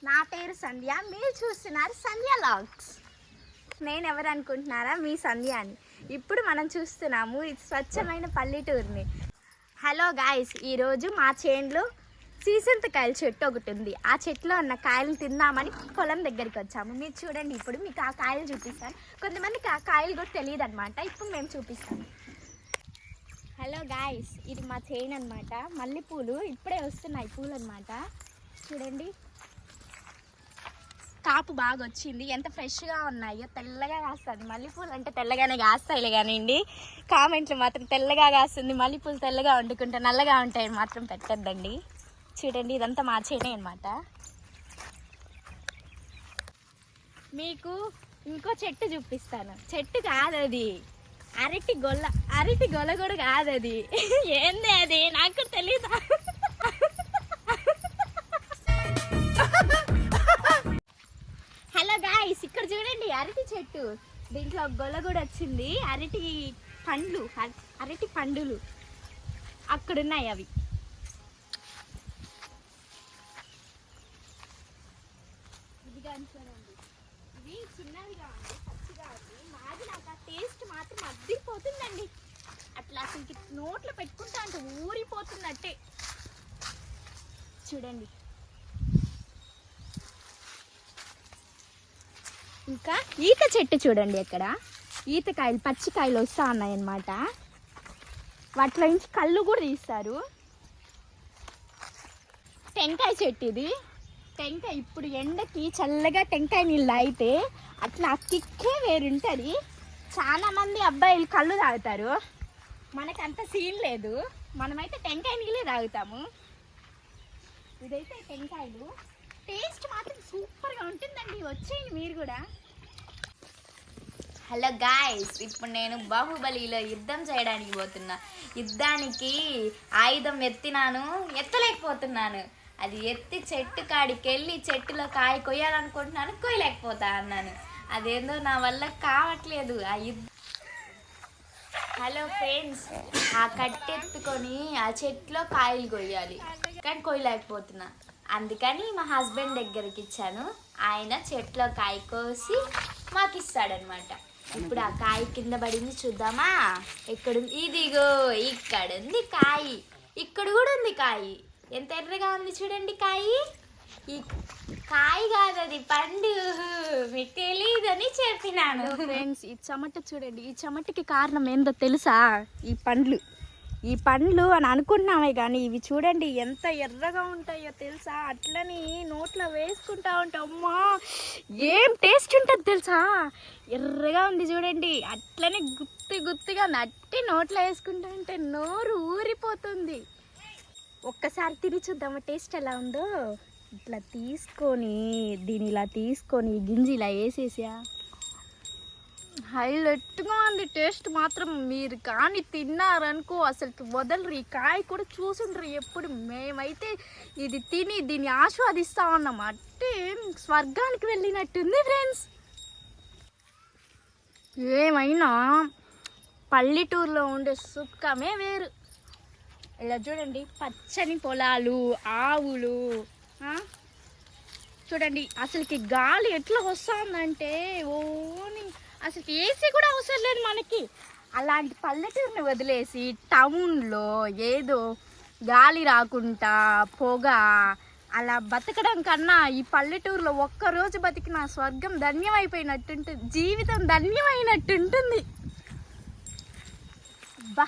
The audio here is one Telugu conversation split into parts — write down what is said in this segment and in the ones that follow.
నా పేరు సంధ్య. మీరు చూస్తున్నారు సంధ్య లాగ్స్. నేను ఎవరు అనుకుంటున్నారా? మీ సంధ్య అని. ఇప్పుడు మనం చూస్తున్నాము ఇది స్వచ్ఛమైన పల్లెటూరుని. హలో గాయస్, ఈరోజు మా చేనులో సీసంతకాయల చెట్టు ఒకటి ఉంది. ఆ చెట్టులో ఉన్న కాయలు తిందామని పొలం దగ్గరికి వచ్చాము. మీరు చూడండి, ఇప్పుడు మీకు ఆ కాయలు చూపిస్తాను. కొంతమందికి ఆ కాయలు కూడా తెలియదు అనమాట. ఇప్పుడు మేము చూపిస్తాము. హలో గాయస్, ఇది మా చేను అనమాట. మల్లెపూలు ఇప్పుడే వస్తున్నాయి పూలు అనమాట. చూడండి, కాపు బాగా వచ్చింది. ఎంత ఫ్రెష్గా ఉన్నాయో. తెల్లగా కాస్తుంది. మల్లెపూలు అంటే తెల్లగానే కాస్తాయిలే కానివ్వండి. కామెంట్లు మాత్రం తెల్లగా కాస్తుంది, మల్లెపూలు తెల్లగా వండుకుంటే నల్లగా ఉంటాయని మాత్రం పెట్టద్దండి. చూడండి, ఇదంతా మా చేనే అనమాట. మీకు ఇంకో చెట్టు చూపిస్తాను. చెట్టు కాదు అది, అరటి గొల్ల కూడా కాదు అది. ఏంది అది నాకు తెలీదా? హలో గాయ్స్, ఇక్కడ చూడండి అరటి చెట్టు. దీంట్లో గొల్ల కూడా వచ్చింది. అరటి పండులు అక్కడున్నాయి. అవి ఇదిగా చూడండి, ఇవి చిన్నవిగా ఉంది, పచ్చిగా ఉంది. మాది నాకు ఆ టేస్ట్ మాత్రం అద్దిరిపోతుందండి. అట్లా అసలుకి నోట్లో పెట్టుకుంటా అంటే ఊరిపోతున్నట్టే. చూడండి, ఇంకా ఈత చెట్టు చూడండి. అక్కడ ఈతకాయలు, పచ్చికాయలు వస్తూ ఉన్నాయన్నమాట. వాటిలో నుంచి కళ్ళు కూడా తీస్తారు. టెంకాయ చెట్టు ఇది. టెంకాయ ఇప్పుడు ఎండకి చల్లగా టెంకాయ నీళ్ళు తాగితే అట్లా కిక్కే వేరుంటుంది. చాలా మంది అబ్బాయిలు కళ్ళు తాగుతారు. మనకంత సీన్ లేదు. మనమైతే టెంకాయ నీళ్ళే తాగుతాము. ఇదైతే టెంకాయలు. టేస్ట్ మాత్రం సూపర్గా ఉంటుందండి. వచ్చేయండి మీరు కూడా. హలో గాయ్స్, ఇప్పుడు నేను బాహుబలిలో యుద్ధం చేయడానికి పోతున్నా. యుద్ధానికి ఆయుధం ఎత్తలేకపోతున్నాను. అది ఎత్తి చెట్టు కాడికి వెళ్ళి చెట్టులో కాయ కొయ్యాలనుకుంటున్నాను, కొయ్యలేకపోతా అన్నాను. అదేందో నా వల్ల కావట్లేదు ఆ యుద్ధం. హలో ఫ్రెండ్స్, ఆ కట్టెత్తుకొని ఆ చెట్టులో కాయలు కొయ్యాలి, కానీ కొయ్యలేకపోతున్నా. అందుకని మా హస్బెండ్ దగ్గరికి ఇచ్చాను. ఆయన చెట్లో కాయ కోసి మాకు ఇస్తాడనమాట. ఇప్పుడు ఆ కాయ కింద పడింది, చూద్దామా ఎక్కడుంది. ఇదిగో ఇక్కడ ఉంది కాయ. ఇక్కడ కూడా ఉంది కాయ. ఎంత ఎర్రగా ఉంది చూడండి కాయ. ఈ కాయ కాదు, అది పండు. మీకు తెలియదని చెప్పినాను. ఫ్రెండ్స్, ఈ చెమట చూడండి. ఈ చెమటకి కారణం ఏందో తెలుసా? ఈ పండ్లు అని అనుకుంటున్నామే కానీ ఇవి చూడండి ఎంత ఎర్రగా ఉంటాయో తెలుసా? అట్లని నోట్లో వేసుకుంటా ఉంటాం. అమ్మా, ఏం టేస్ట్ ఉంటుంది తెలుసా? ఎర్రగా ఉంది చూడండి. అట్లనే గుత్తిగా నట్టి నోట్లో వేసుకుంటా ఉంటే నోరు ఊరిపోతుంది. ఒక్కసారి తిని చూద్దామా టేస్ట్ ఎలా ఉందో. ఇట్లా తీసుకొని దీని ఇలా తీసుకొని గింజి ఇలా వేసేసా. హైలైట్గా ఉంది టేస్ట్ మాత్రం. మీరు కానీ తిన్నారనుకో అసలు వదలరు. ఈ కాయ కూడా చూసుండ్రు ఎప్పుడు. మేమైతే ఇది తిని దీన్ని ఆస్వాదిస్తా ఉన్నాం. అంటే స్వర్గానికి వెళ్ళినట్టుంది ఫ్రెండ్స్. ఏమైనా పల్లెటూరులో ఉండే సుఖమే వేరు. ఇలా చూడండి, పచ్చని పొలాలు, ఆవులు. చూడండి అసలుకి గాలి ఎట్లా వస్తుందంటే ఓని అసలు ఏసీ కూడా అవసరం లేదు మనకి. అలాంటి పల్లెటూరుని వదిలేసి టౌన్లో ఏదో గాలి రాకుండా పొగ అలా బతకడం కన్నా ఈ పల్లెటూరులో ఒక్కరోజు బతికిన స్వర్గం ధన్యమైపోయినట్టుంటుంది. జీవితం ధన్యమైనట్టుంటుంది. బా,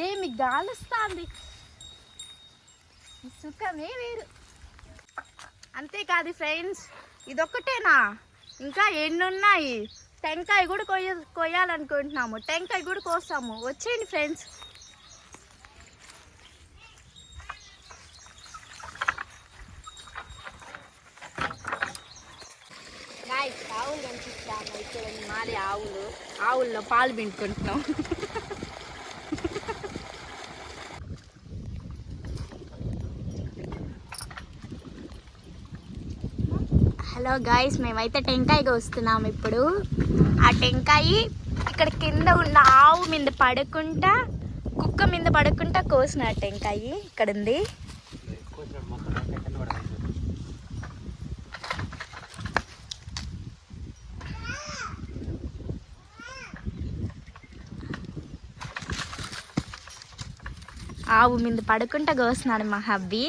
ఏమి గాలి వస్తుంది. సుఖమే వేరు. అంతేకాదు ఫ్రెండ్స్, ఇదొక్కటేనా, ఇంకా ఎన్నున్నాయి. టెంకాయ కూడా కొయ్యాలనుకుంటున్నాము. టెంకాయ కూడా కోస్తాము. వచ్చేయండి ఫ్రెండ్స్. ఆవులు కనిపిస్తాము. ఇక్కడ మాది ఆవుల్లో పాలు పిండుకుంటున్నాం. హలో గాయస్, మేమైతే టెంకాయగా వస్తున్నాము ఇప్పుడు. ఆ టెంకాయ ఇక్కడ కింద ఉన్న ఆవు మీద పడకుండా, కుక్క మీద పడకుండా కోసిన టెంకాయ ఇక్కడ ఉంది. ఆవు మీద పడుకుంటా కోస్తున్నాడు మా హబ్బీ.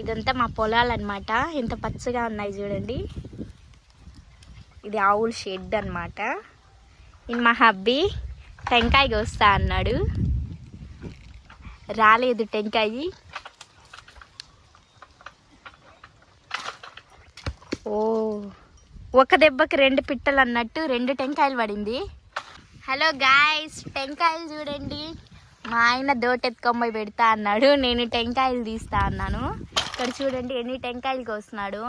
ఇదంతా మా పొలాలు అన్నమాట. ఎంత పచ్చగా ఉన్నాయి చూడండి. ఇది ఆవుల షెడ్ అన్నమాట. ఇది మా హబ్బీ టెంకాయ కోస్తా అన్నాడు. రాలేదు టెంకాయ. ఓ ఒక దెబ్బకి 2 పిట్టలు అన్నట్టు 2 టెంకాయలు పడింది. హలో గాయ్స్, టెంకాయలు చూడండి. మా ఆయన దోటెత్తుకొమ్మ పెడతా అన్నాడు, నేను టెంకాయలు తీస్తా అన్నాను. ఇక్కడ చూడండి ఎన్ని టెంకాయలు కోస్తున్నాడు.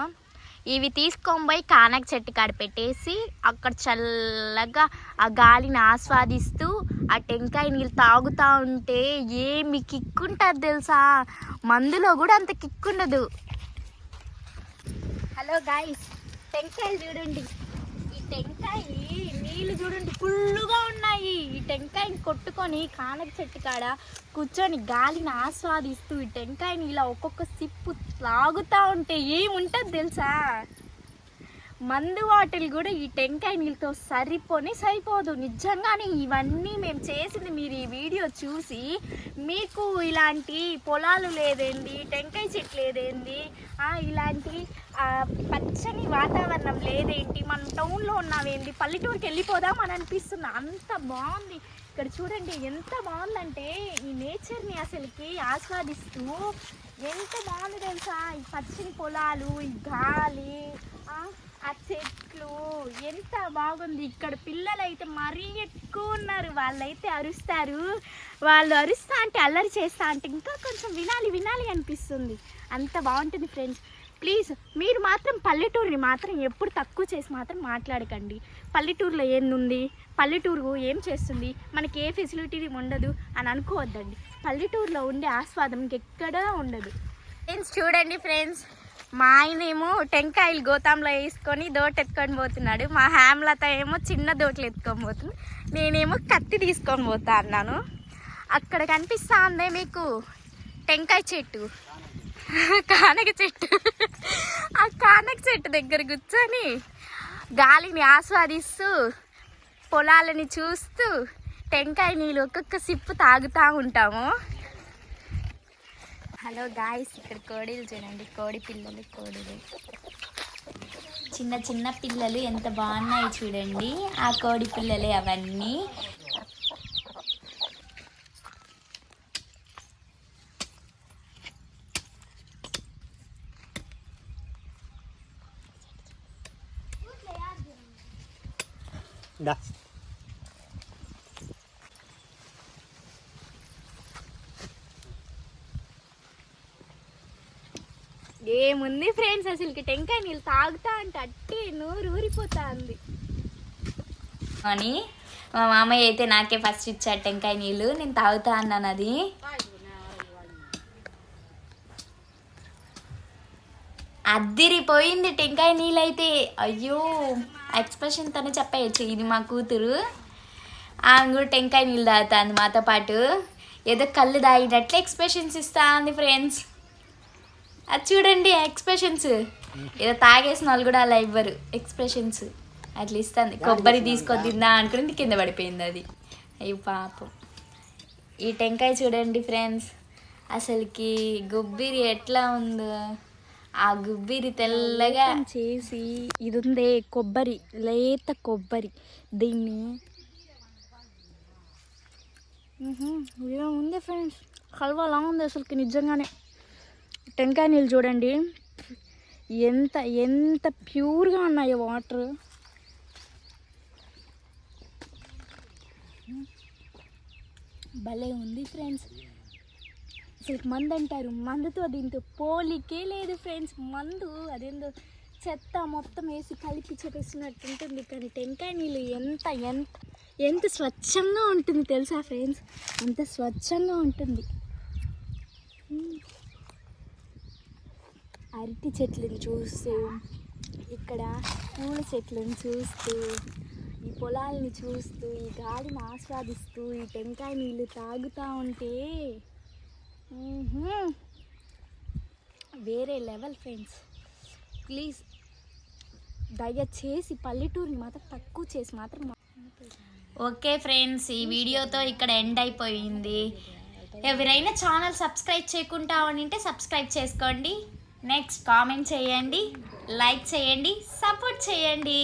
ఇవి తీసుకొని కానక చెట్టు కాడ పెట్టేసి అక్కడ చల్లగా ఆ గాలిని ఆస్వాదిస్తూ ఆ టెంకాయ నీళ్ళు తాగుతూ ఉంటే ఏమి కిక్కుంటుంది తెలుసా. మందులో కూడా అంత కిక్కుండదు. హలో గాయ్స్, టెంకాయలు చూడండి. ఈ టెంకాయ నీళ్ళు చూడండి ఫుల్లుగా ఉన్నాయి. ఈ టెంకాయని కొట్టుకొని కానక చెట్టు కాడ కూర్చొని గాలిని ఆస్వాదిస్తూ ఈ టెంకాయని ఇలా ఒక్కొక్క సిప్పు తాగుతూ ఉంటే ఏముంటుంది తెలుసా. మందు వాటిల్ కూడా ఈ టెంకాయ నీళ్ళతో సరిపోదు. నిజంగానే ఇవన్నీ మేము చేసింది మీరు ఈ వీడియో చూసి మీకు ఇలాంటి పొలాలు లేదేంది, టెంకాయ చెట్లు లేదేంది, ఇలాంటి పచ్చని వాతావరణం లేదేంటి, మనం టౌన్లో ఉన్నామేంటి, పల్లెటూరుకి వెళ్ళిపోదాం అని అనిపిస్తుంది. అంత బాగుంది. ఇక్కడ చూడండి ఎంత బాగుందంటే ఈ నేచర్ని అసలుకి ఆస్వాదిస్తూ ఎంత బాగుంది తెలుసా. ఈ పచ్చని పొలాలు, ఈ గాలి, ఆ చెట్లు ఎంత బాగుంది. ఇక్కడ పిల్లలు అయితే మరీ ఎక్కువ ఉన్నారు. వాళ్ళైతే అరుస్తారు. వాళ్ళు అరుస్తా అంటే అల్లరి చేస్తా అంటే ఇంకా కొంచెం వినాలి అనిపిస్తుంది. అంత బాగుంటుంది ఫ్రెండ్స్. ప్లీజ్ మీరు మాత్రం పల్లెటూరుని మాత్రం ఎప్పుడు తక్కువ చేసి మాత్రం మాట్లాడకండి. పల్లెటూరులో ఏంది, పల్లెటూరు ఏం చేస్తుంది, మనకి ఏ ఫెసిలిటీ ఉండదు అని అనుకోవద్దండి. పల్లెటూరులో ఉండే ఆస్వాదం ఇంకెక్కడా ఉండదు. ఫ్రెండ్స్ చూడండి ఫ్రెండ్స్, మా ఆయన ఏమో టెంకాయలు గోతాంలో వేసుకొని దోట ఎత్తుకొని పోతున్నాడు. మా హేమలత ఏమో చిన్న దోటలు ఎత్తుకొని పోతుంది. నేనేమో కత్తి తీసుకొని పోతా అన్నాను. అక్కడ కనిపిస్తా ఉందే మీకు టెంకాయ చెట్టు, కానక చెట్టు. ఆ కానక చెట్టు దగ్గర కూర్చొని గాలిని ఆస్వాదిస్తూ పొలాలని చూస్తూ టెంకాయ నీళ్ళు ఒక్కొక్క సిప్పు తాగుతూ ఉంటాము. హలో గాయ్స్, ఇక్కడ కోడిలు చూడండి. కోడి పిల్లలు, కోడిలు చిన్న పిల్లలు ఎంత బాగున్నాయి చూడండి. ఆ కోడి పిల్లలే అవన్నీ. ఏముంది ఫ్రెండ్స్, అసలుకి టెంకాయ నీళ్ళు తాగుతా అంటే అట్టే నోరు ఊరిపోతా ఉంది. అని మా మామయ్య అయితే నాకే ఫస్ట్ ఇచ్చాడు టెంకాయ నీళ్ళు. నేను తాగుతా అన్నాను. అది అద్దిరిపోయింది టెంకాయ నీళ్ళు అయితే. అయ్యో, ఎక్స్ప్రెషన్తోనే చెప్పేయచ్చు. ఇది మా కూతురు, ఆమె కూడా టెంకాయ నీళ్ళు తాగుతుంది మాతో పాటు. ఏదో కళ్ళు తాగినట్లే ఎక్స్ప్రెషన్స్ ఇస్తా ఉంది ఫ్రెండ్స్. అది చూడండి ఎక్స్ప్రెషన్స్. ఏదో తాగేసిన వాళ్ళు కూడా అలా ఇవ్వరు ఎక్స్ప్రెషన్స్, అట్లా ఇస్తుంది. కొబ్బరి తీసుకొని తిందా అనుకుని కింద పడిపోయింది అది. అయ్యో పాపం. ఈ టెంకాయ చూడండి ఫ్రెండ్స్, అసలుకి గుబ్బిరి ఎట్లా ఉందో. ఆ గుబ్బిరి తెల్లగా చేసి ఇది ఉందే కొబ్బరి, లేత కొబ్బరి. దీన్ని ఉంది ఫ్రెండ్స్, హల్వాలా ఉంది అసలుకి నిజంగానే. టెంకాయ నీళ్ళు చూడండి ఎంత ఎంత ప్యూర్గా ఉన్నాయో వాటర్. భలే ఉంది ఫ్రెండ్స్. అసలు మందు అంటారు, మందుతో దీంతో పోలికే లేదు ఫ్రెండ్స్. మందు అదేందో చెత్త మొత్తం వేసి కలిపి చెప్పేసినట్టు ఉంటుంది. కానీ టెంకాయ నీళ్ళు ఎంత ఎంత ఎంత స్వచ్ఛంగా ఉంటుంది తెలుసా ఫ్రెండ్స్. అంత స్వచ్ఛంగా ఉంటుంది. అరటి చెట్లను చూస్తూ, ఇక్కడ పూల చెట్లను చూస్తూ, ఈ పొలాలని చూస్తూ, ఈ గాలిని ఆస్వాదిస్తూ, ఈ టెంకాయ నీళ్ళు తాగుతూ ఉంటే వేరే లెవెల్ ఫ్రెండ్స్. ప్లీజ్ దయచేసి పల్లెటూరుని మాత్రం తక్కువ చేసి మాత్రం ఓకే ఫ్రెండ్స్, ఈ వీడియోతో ఇక్కడ ఎండ్ అయిపోయింది. ఎవరైనా ఛానల్ సబ్స్క్రైబ్ చేయకుండా ఉంటే సబ్స్క్రైబ్ చేసుకోండి. నెక్స్ట్ కామెంట్ చేయండి, లైక్ చేయండి, సపోర్ట్ చేయండి.